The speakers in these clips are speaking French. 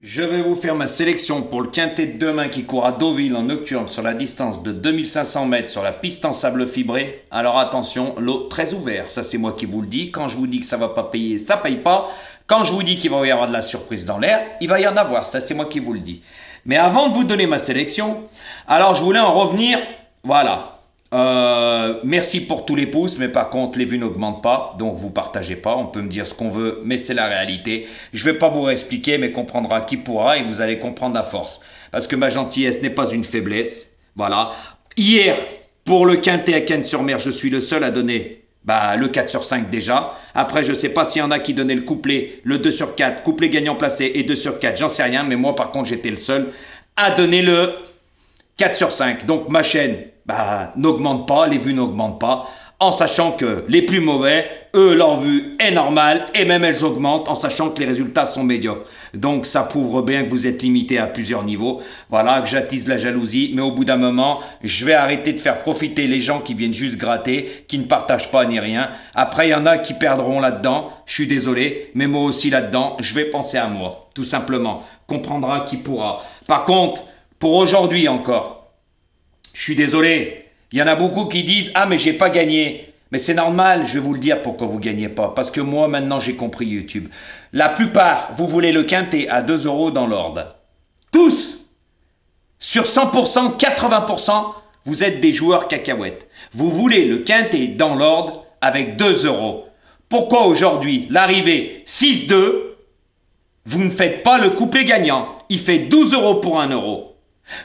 Je vais vous faire ma sélection pour le quintet de demain qui court à Deauville en nocturne sur la distance de 2500 mètres sur la piste en sable fibré. Alors attention, lot très ouvert, ça c'est moi qui vous le dis. Quand je vous dis que ça va pas payer, ça paye pas. Quand je vous dis qu'il va y avoir de la surprise dans l'air, il va y en avoir, ça c'est moi qui vous le dis. Mais avant de vous donner ma sélection, alors je voulais en revenir, voilà. Merci pour tous les pouces, mais par contre les vues n'augmentent pas, donc vous partagez pas, on peut me dire ce qu'on veut, mais c'est la réalité. Je vais pas vous réexpliquer, mais comprendra qui pourra et vous allez comprendre à force. Parce que ma gentillesse n'est pas une faiblesse, voilà. Hier, pour le quintet à Cannes-sur-Mer, je suis le seul à donner le 4 sur 5 déjà. Après, je sais pas s'il y en a qui donnaient le couplet, le 2 sur 4, couplet gagnant placé et 2 sur 4, j'en sais rien, mais moi par contre j'étais le seul à donner le 4 sur 5. Donc ma chaîne n'augmente pas, les vues n'augmentent pas, en sachant que les plus mauvais, eux, leur vue est normale et même elles augmentent en sachant que les résultats sont médiocres. Donc ça prouve bien que vous êtes limité à plusieurs niveaux. Voilà, que j'attise la jalousie, mais au bout d'un moment, je vais arrêter de faire profiter les gens qui viennent juste gratter, qui ne partagent pas ni rien. Après, il y en a qui perdront là-dedans, je suis désolé, mais moi aussi là-dedans, je vais penser à moi, tout simplement. Comprendra qui pourra. Par contre, pour aujourd'hui encore, je suis désolé, il y en a beaucoup qui disent « Ah mais j'ai pas gagné ». Mais c'est normal, je vais vous le dire pourquoi vous gagnez pas. Parce que moi maintenant j'ai compris YouTube. La plupart, vous voulez le quintet à 2 € dans l'ordre. Tous, sur 100%, 80%, vous êtes des joueurs cacahuètes. Vous voulez le quintet dans l'ordre avec 2 €. Pourquoi aujourd'hui, l'arrivée 6-2, vous ne faites pas le couplet gagnant. Il fait 12 € pour 1 €.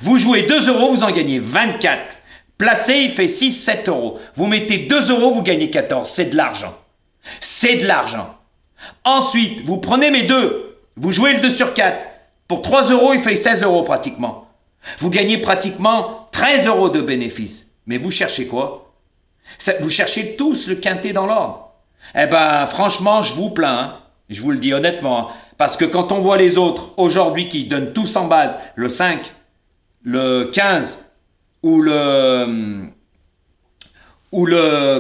Vous jouez 2 €, vous en gagnez 24. Placé, il fait 6-7 €. Vous mettez 2 €, vous gagnez 14. C'est de l'argent. C'est de l'argent. Ensuite, vous prenez mes deux. Vous jouez le 2 sur 4. Pour 3 €, il fait 16 € pratiquement. Vous gagnez pratiquement 13 € de bénéfices. Mais vous cherchez quoi? Vous cherchez tous le quintet dans l'ordre. Eh ben, franchement, je vous plains. Hein. Je vous le dis honnêtement. Hein. Parce que quand on voit les autres, aujourd'hui, qui donnent tous en base, le 5, le 15 ou le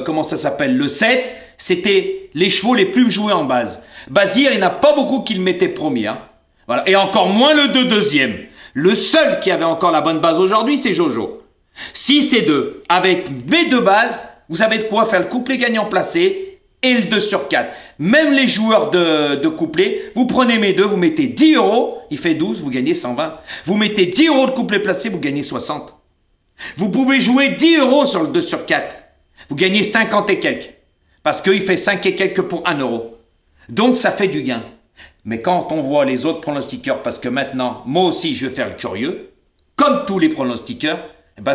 comment ça s'appelle, le 7, c'était les chevaux les plus joués en base. Bazir, il n'y en a pas beaucoup qui le mettaient premier. Hein. Voilà. Et encore moins le 2 deuxième. Le seul qui avait encore la bonne base aujourd'hui, c'est Jojo. 6 et 2. Avec mes deux bases, vous avez de quoi faire le couplet gagnant placé et le 2 sur 4. Même les joueurs de couplet, vous prenez mes deux, vous mettez 10 €, il fait 12, vous gagnez 120. Vous mettez 10 € de couplet placé, vous gagnez 60. Vous pouvez jouer 10 € sur le 2 sur 4. Vous gagnez 50 et quelques. Parce qu'il fait 5 et quelques pour 1 €. Donc ça fait du gain. Mais quand on voit les autres pronostiqueurs, parce que maintenant, moi aussi je vais faire le curieux, comme tous les pronostiqueurs,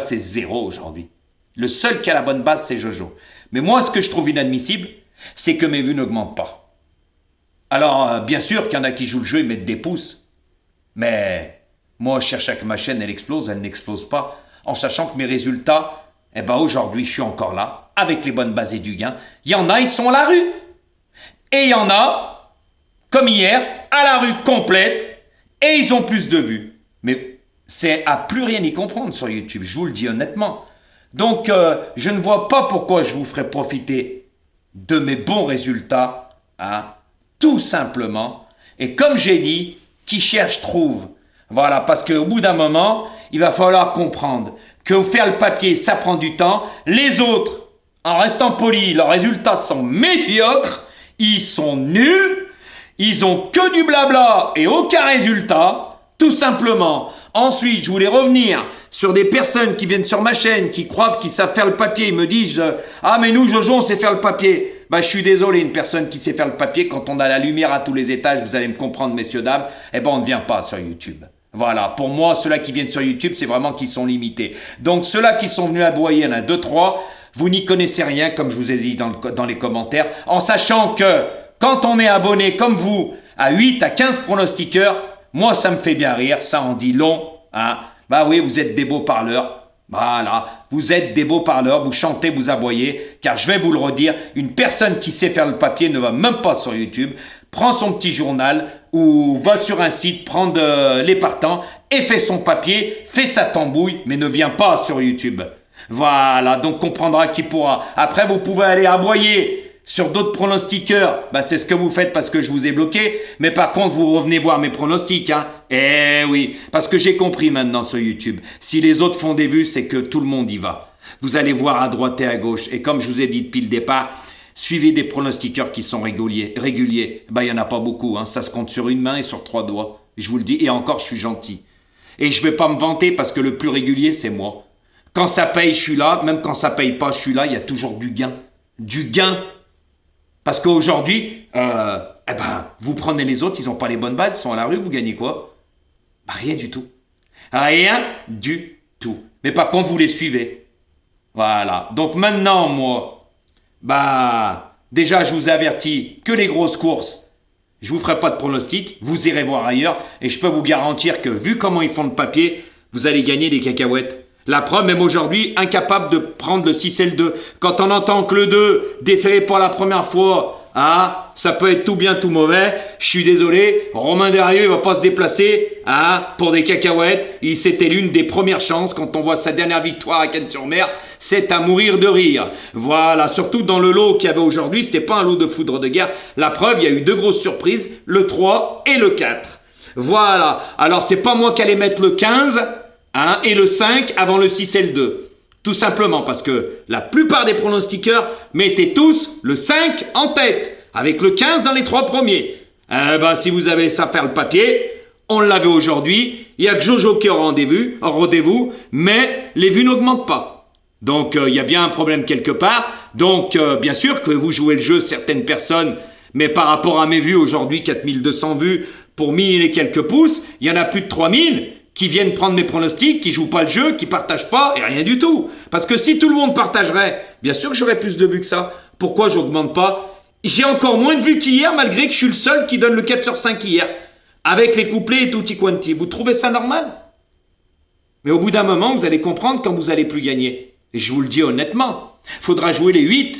c'est 0 aujourd'hui. Le seul qui a la bonne base, c'est Jojo. Mais moi, ce que je trouve inadmissible, c'est que mes vues n'augmentent pas. Alors, bien sûr qu'il y en a qui jouent le jeu et mettent des pouces. Mais moi, je cherche à que ma chaîne, elle explose, elle n'explose pas. En sachant que mes résultats, aujourd'hui, je suis encore là, avec les bonnes bases et du gain. Il y en a, ils sont à la rue. Et il y en a, comme hier, à la rue complète, et ils ont plus de vues. Mais c'est à plus rien y comprendre sur YouTube, je vous le dis honnêtement. Donc, je ne vois pas pourquoi je vous ferais profiter de mes bons résultats, hein, tout simplement. Et comme j'ai dit, qui cherche trouve. Voilà, parce qu'au bout d'un moment, il va falloir comprendre que faire le papier, ça prend du temps. Les autres, en restant polis, leurs résultats sont médiocres, ils sont nuls, ils ont que du blabla et aucun résultat, tout simplement. Ensuite, je voulais revenir sur des personnes qui viennent sur ma chaîne, qui croient qu'ils savent faire le papier. Ils me disent « Ah, mais nous, Jojo, on sait faire le papier. » Je suis désolé, une personne qui sait faire le papier, quand on a la lumière à tous les étages, vous allez me comprendre, messieurs, dames, on ne vient pas sur YouTube. Voilà, pour moi, ceux-là qui viennent sur YouTube, c'est vraiment qu'ils sont limités. Donc, ceux-là qui sont venus aboyer, il y en a 2, 3, vous n'y connaissez rien, comme je vous ai dit dans les commentaires, en sachant que quand on est abonné, comme vous, à 8 à 15 pronostiqueurs, moi, ça me fait bien rire, ça en dit long. Hein. Oui, vous êtes des beaux parleurs. Voilà, vous êtes des beaux parleurs, vous chantez, vous aboyez, car je vais vous le redire, une personne qui sait faire le papier ne va même pas sur YouTube, prend son petit journal ou va sur un site prendre les partants et fait son papier, fait sa tambouille, mais ne vient pas sur YouTube. Voilà, donc comprendra qui pourra. Après, vous pouvez aller aboyer sur d'autres pronostiqueurs, bah c'est ce que vous faites parce que je vous ai bloqué. Mais par contre, vous revenez voir mes pronostics, hein. Eh oui, parce que j'ai compris maintenant sur YouTube. Si les autres font des vues, c'est que tout le monde y va. Vous allez voir à droite et à gauche. Et comme je vous ai dit depuis le départ, suivez des pronostiqueurs qui sont réguliers. Bah il y en a pas beaucoup, hein. Ça se compte sur une main et sur 3 doigts. Je vous le dis. Et encore, je suis gentil. Et je vais pas me vanter parce que le plus régulier, c'est moi. Quand ça paye, je suis là. Même quand ça paye pas, je suis là. Il y a toujours du gain. Du gain. Parce qu'aujourd'hui, vous prenez les autres, ils n'ont pas les bonnes bases, ils sont à la rue, vous gagnez quoi? Bah, rien du tout. Rien du tout. Mais par contre, vous les suivez. Voilà. Donc maintenant, moi, déjà, je vous avertis que les grosses courses, je vous ferai pas de pronostic, vous irez voir ailleurs, et je peux vous garantir que, vu comment ils font le papier, vous allez gagner des cacahuètes. La preuve, même aujourd'hui, incapable de prendre le 6 et le 2. Quand on entend que le 2, déféré pour la première fois, ça peut être tout bien, tout mauvais. Je suis désolé, Romain Derrieux, il va pas se déplacer, pour des cacahuètes. C'était l'une des premières chances quand on voit sa dernière victoire à Cannes-sur-Mer. C'est à mourir de rire. Voilà, surtout dans le lot qu'il y avait aujourd'hui, c'était pas un lot de foudre de guerre. La preuve, il y a eu 2 grosses surprises, le 3 et le 4. Voilà, alors c'est pas moi qui allais mettre le 15, et le 5 avant le 6 et le 2. Tout simplement parce que la plupart des pronostiqueurs mettaient tous le 5 en tête, avec le 15 dans les 3 premiers. Si vous avez ça faire le papier, on l'avait aujourd'hui, il n'y a que Jojo qui est au rendez-vous, mais les vues n'augmentent pas. Donc il y a bien un problème quelque part. Donc bien sûr que vous jouez le jeu, certaines personnes, mais par rapport à mes vues aujourd'hui, 4200 vues pour 1000 et quelques pouces, il y en a plus de 3000 qui viennent prendre mes pronostics, qui jouent pas le jeu, qui partagent pas, et rien du tout. Parce que si tout le monde partagerait, bien sûr que j'aurais plus de vues que ça. Pourquoi j'augmente pas? J'ai encore moins de vues qu'hier, malgré que je suis le seul qui donne le 4 sur 5 hier. Avec les couplets et tutti quanti. Vous trouvez ça normal? Mais au bout d'un moment, vous allez comprendre quand vous allez plus gagner. Et je vous le dis honnêtement. Faudra jouer les 8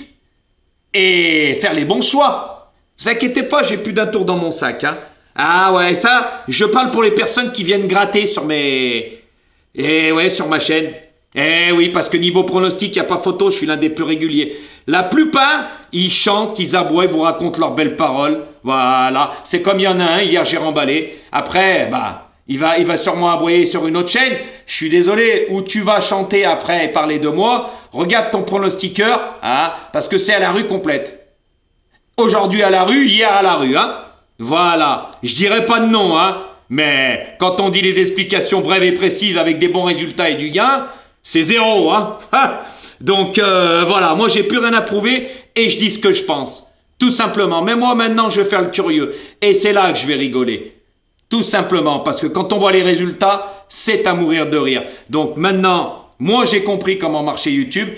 et faire les bons choix. Ne vous inquiétez pas, j'ai plus d'un tour dans mon sac, hein. Ah ouais, ça, je parle pour les personnes qui viennent gratter sur sur ma chaîne. Eh oui, parce que niveau pronostic, il n'y a pas photo, je suis l'un des plus réguliers. La plupart, ils chantent, ils aboient, ils vous racontent leurs belles paroles. Voilà, c'est comme il y en a un, hier j'ai remballé. Après, il va sûrement aboyer sur une autre chaîne. Je suis désolé, où tu vas chanter après et parler de moi, regarde ton pronostiqueur, parce que c'est à la rue complète. Aujourd'hui à la rue, hier à la rue, Voilà, je dirais pas de nom, mais quand on dit les explications brèves et précises avec des bons résultats et du gain, c'est 0, Donc voilà, moi j'ai plus rien à prouver et je dis ce que je pense. Tout simplement, mais moi maintenant je vais faire le curieux et c'est là que je vais rigoler. Tout simplement, parce que quand on voit les résultats, c'est à mourir de rire. Donc maintenant, moi j'ai compris comment marchait YouTube.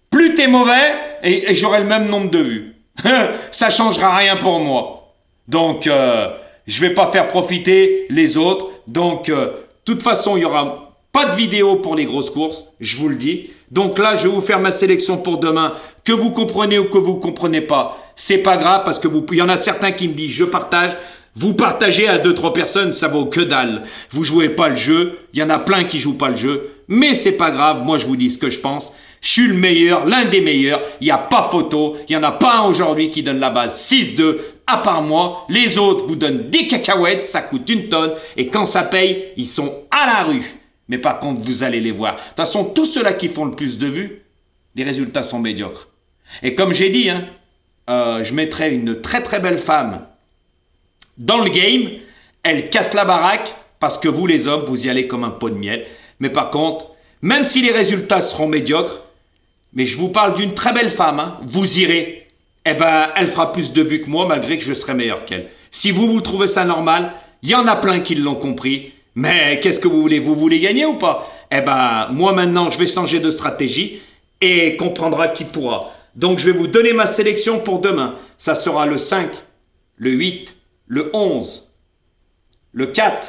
Plus t'es mauvais, et j'aurai le même nombre de vues. Ça changera rien pour moi. Donc, je vais pas faire profiter les autres. Donc, de toute façon, il n'y aura pas de vidéo pour les grosses courses, je vous le dis. Donc là, je vais vous faire ma sélection pour demain. Que vous comprenez ou que vous comprenez pas, c'est pas grave parce que il y en a certains qui me disent je partage. Vous partagez à 2-3 personnes, ça vaut que dalle. Vous jouez pas le jeu. Il y en a plein qui jouent pas le jeu. Mais c'est pas grave. Moi, je vous dis ce que je pense. Je suis le meilleur, l'un des meilleurs. Il n'y a pas photo. Il n'y en a pas un aujourd'hui qui donne la base 6-2. À part moi, les autres vous donnent des cacahuètes, ça coûte 1 tonne, et quand ça paye, ils sont à la rue. Mais par contre, vous allez les voir. De toute façon, tous ceux-là qui font le plus de vues, les résultats sont médiocres. Et comme j'ai dit, je mettrai une très très belle femme dans le game, elle casse la baraque, parce que vous les hommes, vous y allez comme un pot de miel. Mais par contre, même si les résultats seront médiocres, mais je vous parle d'une très belle femme, vous irez. Elle fera plus de vues que moi, malgré que je serai meilleur qu'elle. Si vous trouvez ça normal, il y en a plein qui l'ont compris. Mais qu'est-ce que vous voulez? Vous voulez gagner ou pas? Moi maintenant, je vais changer de stratégie et comprendra qui pourra. Donc, je vais vous donner ma sélection pour demain. Ça sera le 5, le 8, le 11, le 4,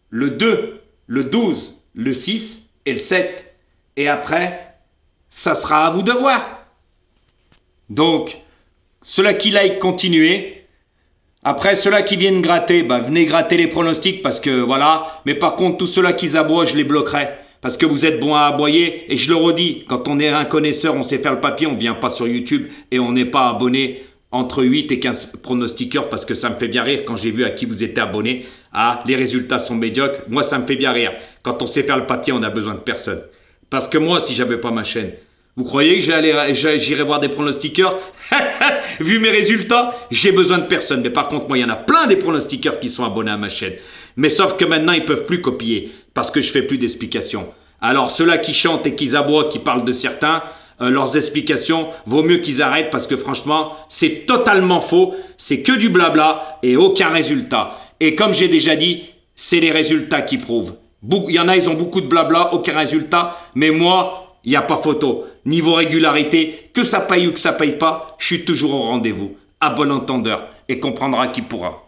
le 2, le 12, le 6 et le 7. Et après, ça sera à vous de voir. Donc, ceux-là qui like, continuez. Après, ceux-là qui viennent gratter, venez gratter les pronostics parce que voilà. Mais par contre, tous ceux-là qui aboient, je les bloquerai. Parce que vous êtes bon à aboyer, et je le redis, quand on est un connaisseur, on sait faire le papier, on ne vient pas sur YouTube et on n'est pas abonné entre 8 et 15 pronostiqueurs parce que ça me fait bien rire quand j'ai vu à qui vous étiez abonné. Ah, les résultats sont médiocres. Moi, ça me fait bien rire. Quand on sait faire le papier, on n'a besoin de personne. Parce que moi, si j'avais pas ma chaîne, vous croyez que j'irais voir des pronostiqueurs? Vu mes résultats, j'ai besoin de personne. Mais par contre, moi, il y en a plein des pronostiqueurs qui sont abonnés à ma chaîne. Mais sauf que maintenant, ils peuvent plus copier parce que je fais plus d'explications. Alors, ceux-là qui chantent et qui aboient, qui parlent de certains, leurs explications, vaut mieux qu'ils arrêtent parce que franchement, c'est totalement faux. C'est que du blabla et aucun résultat. Et comme j'ai déjà dit, c'est les résultats qui prouvent. Il y en a, ils ont beaucoup de blabla, aucun résultat. Mais moi, il n'y a pas photo. Niveau régularité, que ça paye ou que ça paye pas, je suis toujours au rendez-vous. À bon entendeur. Et comprendra qui pourra.